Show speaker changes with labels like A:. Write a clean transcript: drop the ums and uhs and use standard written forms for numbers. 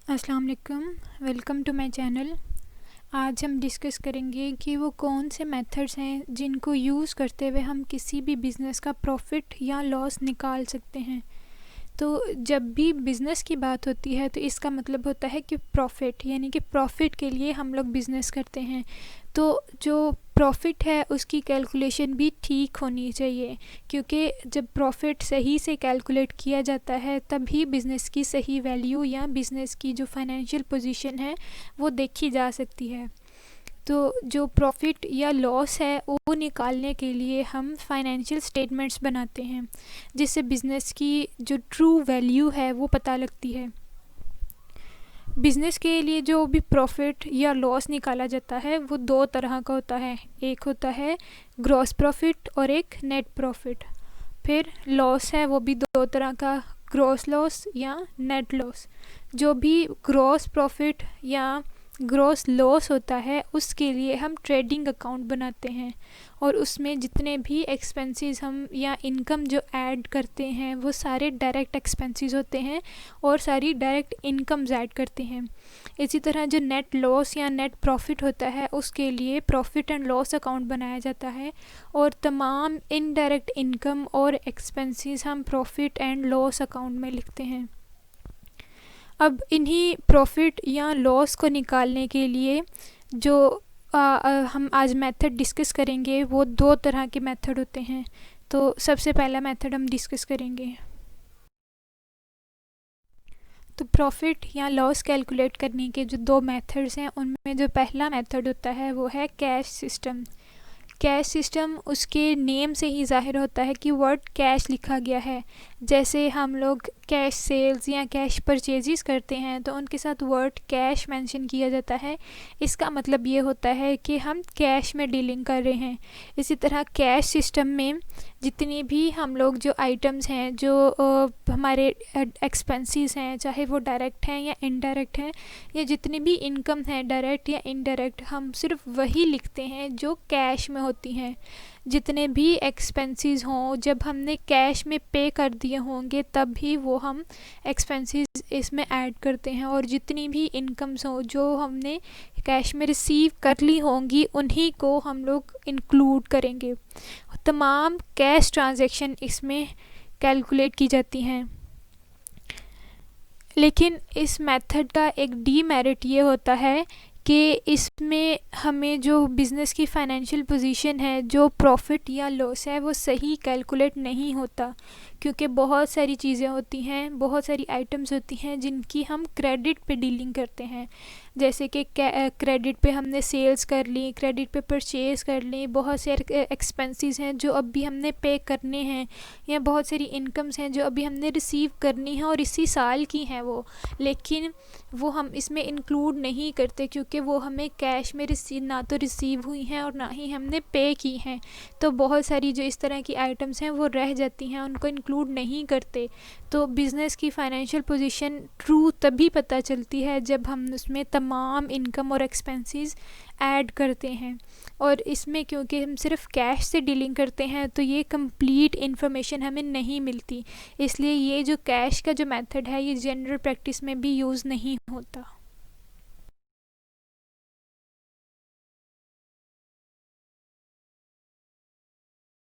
A: अस्सलाम वालेकुम, welcome to my channel. आज हम डिस्कस करेंगे कि वो कौन से मेथड्स हैं जिनको यूज़ करते हुए हम किसी भी बिज़नेस का प्रॉफिट या लॉस निकाल सकते हैं। तो जब भी बिज़नेस की बात होती है तो इसका मतलब होता है कि प्रॉफिट, यानी कि प्रॉफिट के लिए हम लोग बिज़नेस करते हैं। तो जो प्रॉफिट है उसकी कैलकुलेशन भी ठीक होनी चाहिए, क्योंकि जब प्रॉफिट सही से कैलकुलेट किया जाता है तभी बिज़नेस की सही वैल्यू या बिज़नेस की जो फाइनेंशियल पोजीशन है वो देखी जा सकती है। तो जो प्रॉफिट या लॉस है वो निकालने के लिए हम फाइनेंशियल स्टेटमेंट्स बनाते हैं, जिससे बिज़नेस की जो ट्रू वैल्यू है वो पता लगती है। बिज़नेस के लिए जो भी प्रॉफिट या लॉस निकाला जाता है वो दो तरह का होता है। एक होता है ग्रॉस प्रॉफिट और एक नेट प्रॉफिट। फिर लॉस है वो भी दो तरह का, ग्रॉस लॉस या नेट लॉस। जो भी ग्रॉस प्रॉफिट या ग्रॉस लॉस होता है उसके लिए हम ट्रेडिंग अकाउंट बनाते हैं, और उसमें जितने भी एक्सपेंसेस हम या इनकम जो ऐड करते हैं वो सारे डायरेक्ट एक्सपेंसेस होते हैं और सारी डायरेक्ट इनकम्स ऐड करते हैं। इसी तरह जो नेट लॉस या नेट प्रॉफिट होता है उसके लिए प्रॉफिट एंड लॉस अकाउंट बनाया जाता है, और तमाम इनडायरेक्ट इनकम और एक्सपेंसेस हम प्रॉफिट एंड लॉस अकाउंट में लिखते हैं। अब इन्हीं प्रॉफिट या लॉस को निकालने के लिए जो हम आज मेथड डिस्कस करेंगे वो दो तरह के मेथड होते हैं। तो सबसे पहला मेथड हम डिस्कस करेंगे। तो प्रॉफिट या लॉस कैलकुलेट करने के जो दो मेथड्स हैं उनमें जो पहला मेथड होता है वो है कैश सिस्टम। कैश सिस्टम उसके नेम से ही ज़ाहिर होता है कि वर्ड कैश लिखा गया है। जैसे हम लोग कैश सेल्स या कैश परचेजेस करते हैं तो उनके साथ वर्ड कैश मेंशन किया जाता है। इसका मतलब ये होता है कि हम कैश में डीलिंग कर रहे हैं। इसी तरह कैश सिस्टम में जितनी भी हम लोग जो आइटम्स हैं, जो हमारे एक्सपेंसेस हैं, चाहे वो डायरेक्ट हैं या इनडायरेक्ट हैं, या जितनी भी इनकम है डायरेक्ट या इनडायरेक्ट, हम सिर्फ वही लिखते हैं जो कैश में होती हैं। जितने भी एक्सपेंसेस हों जब हमने कैश में पे कर दिए होंगे तब भी वो हम एक्सपेंसेस इसमें ऐड करते हैं, और जितनी भी इनकम्स हों जो हमने कैश में रिसीव कर ली होंगी उन्हीं को हम लोग इंक्लूड करेंगे। तमाम कैश ट्रांजैक्शन इसमें कैलकुलेट की जाती हैं। लेकिन इस मेथड का एक डीमेरिट ये होता है कि इसमें हमें जो बिज़नेस की फ़ाइनेंशियल पोजीशन है, जो प्रॉफिट या लॉस है, वो सही कैलकुलेट नहीं होता, क्योंकि बहुत सारी चीज़ें होती हैं, बहुत सारी आइटम्स होती हैं जिनकी हम क्रेडिट पे डीलिंग करते हैं। जैसे कि क्रेडिट पे हमने सेल्स कर ली, क्रेडिट पे परचेज़ कर ली, बहुत से एक्सपेंसेस हैं जो अभी हमने पे करने हैं, या बहुत सारी इनकम्स हैं जो अभी हमने रिसीव करनी है और इसी साल की हैं वो, लेकिन वो हम इसमें इंक्लूड नहीं करते क्योंकि वो हमें कैश में ना तो रिसीव हुई हैं और ना ही हमने पे की हैं। तो बहुत सारी जो इस तरह की आइटम्स हैं वो रह जाती हैं, उनको इंक्लूड नहीं करते। तो बिज़नेस की फ़ाइनेंशियल पोजीशन ट्रू तभी पता चलती है जब हम उसमें तमाम इनकम और एक्सपेंसेस ऐड करते हैं। और इसमें क्योंकि हम सिर्फ कैश से डीलिंग करते हैं तो ये कंप्लीट इन्फॉर्मेशन हमें नहीं मिलती, इसलिए ये जो कैश का जो मेथड है ये जनरल प्रैक्टिस में भी यूज़ नहीं होता।